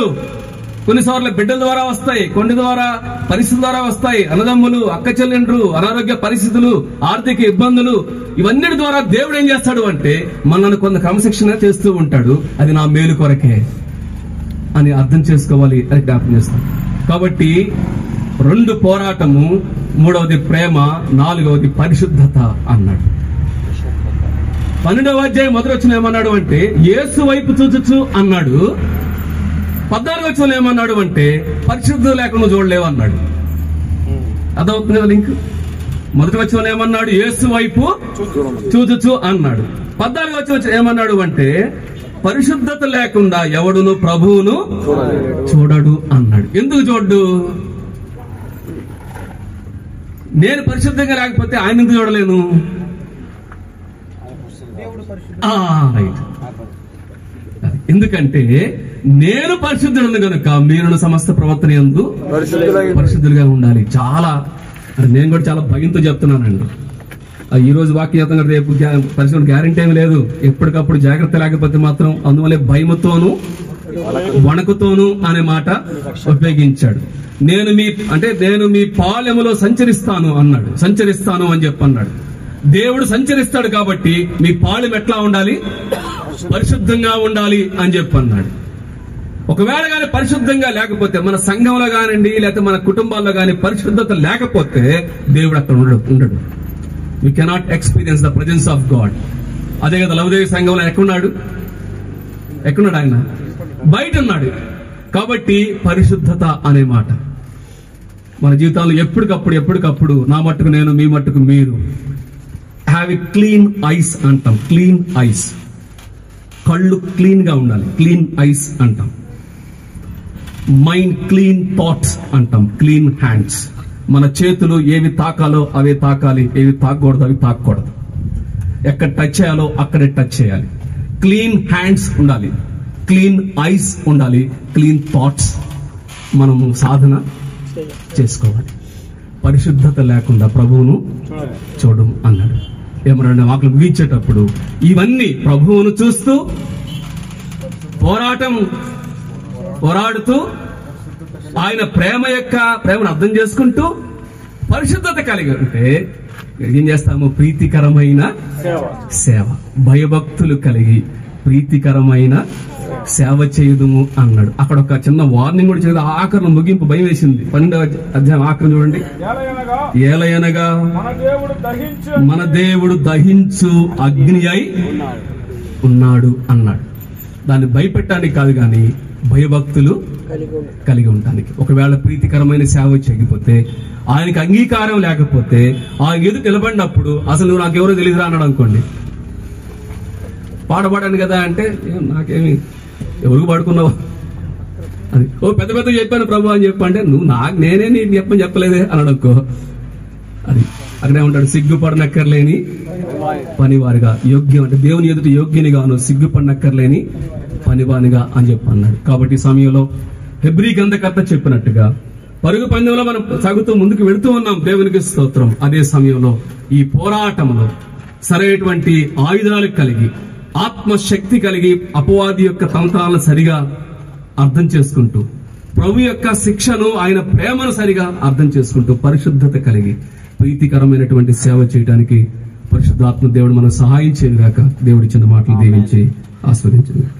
కొన్నిసార్లు బిడ్డల ద్వారా వస్తాయి, కొన్ని ద్వారా పరిస్థితుల ద్వారా వస్తాయి, అన్నదమ్ములు, అక్క చెల్లెండ్రు, అనారోగ్య పరిస్థితులు, ఆర్థిక ఇబ్బందులు, ఇవన్నిటి ద్వారా దేవుడు ఏం చేస్తాడు అంటే మనల్ని కొంత క్రమశిక్షణ చేస్తూ ఉంటాడు. అది నా మేలు కొరకే అని అర్థం చేసుకోవాలి అని జ్ఞాపకం చేస్తాం. కాబట్టి 2 పోరాటము, 3వది ప్రేమ, 4వది పరిశుద్ధత అన్నాడు. 12వ అధ్యాయం 1వ వచనం ఏమన్నాడు అంటే, యేసు వైపు చూచుచు అన్నాడు. 14వ వచనం ఏమన్నాడు అంటే, పరిశుద్ధత లేకుండా చూడలేవు అన్నాడు. అదవుతుంది లింక్. 1వ వచనం ఏమన్నాడు, యేసు వైపు చూచుచు అన్నాడు. 14వ వచనం ఏమన్నాడు అంటే, పరిశుద్ధత లేకుండా ఎవడును ప్రభువును చూడడు అన్నాడు. ఎందుకు చూడ్డు? నేను పరిశుద్ధంగా లేకపోతే ఆయన ఎందుకు చూడలేను? రైట్. ఎందుకంటే నేను పరిశుద్ధుడు కనుక మీరును సమస్త ప్రవర్తన యందు పరిశుద్ధులుగా ఉండాలి. చాలా, నేను కూడా చాలా భయంతో చెప్తున్నానండి. ఈ రోజు వాక్యతంగా రేపు పరిశుద్ధ గ్యారెంటీ ఏమి లేదు. ఎప్పటికప్పుడు జాగ్రత్త లేకపోతే మాత్రం అందువల్లే భయముతోను వణకుతోను అనే మాట ఉపయోగించాడు. నేను మీ పాలెములో సంచరిస్తాను అన్నాడు. సంచరిస్తాను అని చెప్పన్నాడు. దేవుడు సంచరిస్తాడు కాబట్టి మీ పాలెం ఎట్లా ఉండాలి? పరిశుద్ధంగా ఉండాలి అని చెప్పన్నాడు. ఒకవేళ కానీ పరిశుద్ధంగా లేకపోతే, మన సంఘంలో కానివ్వండి లేకపోతే మన కుటుంబాల్లో కానీ పరిశుద్ధత లేకపోతే దేవుడు అక్కడ ఉండడు. We cannot experience the presence of God. అదే కదా లవదేవి సంఘంలో ఎక్కడున్నాడు? ఆయన బయట ఉన్నాడు. కాబట్టి పరిశుద్ధత అనే మాట మన జీవితాల్లో ఎప్పటికప్పుడు నా మట్టుకు నేను, మీ మట్టుకు మీరు, హ్యావ్ ఎ క్లీన్ ఐస్ అంటాం. క్లీన్ ఐస్, కళ్ళు క్లీన్ గా ఉండాలి, క్లీన్ ఐస్ అంటాం. మైండ్ క్లీన్ థాట్స్ అంటాం. క్లీన్ హ్యాండ్స్, మన చేతులు ఏవి తాకాలో అవే తాకాలి, ఏవి తాకూడదు అవి తాకూడదు. ఎక్కడ టచ్ చేయాలో అక్కడే టచ్ చేయాలి. క్లీన్ హ్యాండ్స్ ఉండాలి, క్లీన్ ఐస్ ఉండాలి, క్లీన్ థాట్స్ మనము సాధన చేసుకోవాలి. పరిశుద్ధత లేకుండా ప్రభువును చూడడం అన్నాడు. ఏమన్నా వాక్యం ముగించేటప్పుడు ఇవన్నీ ప్రభువును చూస్తూ పోరాడుతూ ఆయన ప్రేమను అర్థం చేసుకుంటూ పరిశుద్ధత కలిగి ఉంటే ఏం చేస్తాము? ప్రీతికరమైన సేవ, భయభక్తులు కలిగి ప్రీతికరమైన సేవ చేయుదుము అన్నాడు. అక్కడ ఒక చిన్న వార్నింగ్ కూడా చేయదు. ఆఖరణ ముగింపు భయం వేసింది. 12వ అధ్యాయం ఆఖరణ చూడండి. ఏలయనగా మన దేవుడు దహించు అగ్ని అయి ఉన్నాడు అన్నాడు. దాన్ని భయపెట్టడానికి కాదు కానీ భయభక్తులు కలిగి ఉండటానికి. ఒకవేళ ప్రీతికరమైన సేవ చేయకపోతే, ఆయనకి అంగీకారం లేకపోతే, ఆ ఎదురు నిలబడినప్పుడు అసలు నువ్వు నాకెవరో తెలియదురా అన్నాడు అనుకోండి. పాడబడాను కదా అంటే నాకేమి, ఎవరికి పాడుకున్నావు అది, పెద్ద చెప్పాను ప్రభు అని చెప్పంటే నేనే నీకు చెప్పలేదే అన్నాడు అనుకో. అది అక్కడే ఉంటాడు. సిగ్గుపడనక్కర్లేని పనివారిగా, యోగ్యం అంటే దేవుని ఎదుటి యోగ్యునిగాను, సిగ్గుపడనక్కర్లేని పనివానిగా అని చెప్పి అన్నాడు. కాబట్టి ఈ సమయంలో హెబ్రీ గ్రంథకర్త చెప్పినట్టుగా పరుగు పందెంలో మనం సాగుతూ ముందుకు వెళుతూ ఉన్నాం. దేవునికి స్తోత్రం. అదే సమయంలో ఈ పోరాటంలో సరైనటువంటి ఆయుధాలు కలిగి, ఆత్మశక్తి కలిగి, అపవాది యొక్క తంత్రాలను సరిగా అర్థం చేసుకుంటూ, ప్రభు యొక్క శిక్షను, ఆయన ప్రేమను సరిగా అర్థం చేసుకుంటూ, పరిశుద్ధత కలిగి ప్రీతికరమైనటువంటి సేవ చేయడానికి పరిశుద్ధాత్మ దేవుడు మనం సహాయం చేయను గాక. దేవుడి చిన్న మాటలు దీవించి ఆస్వాదించను.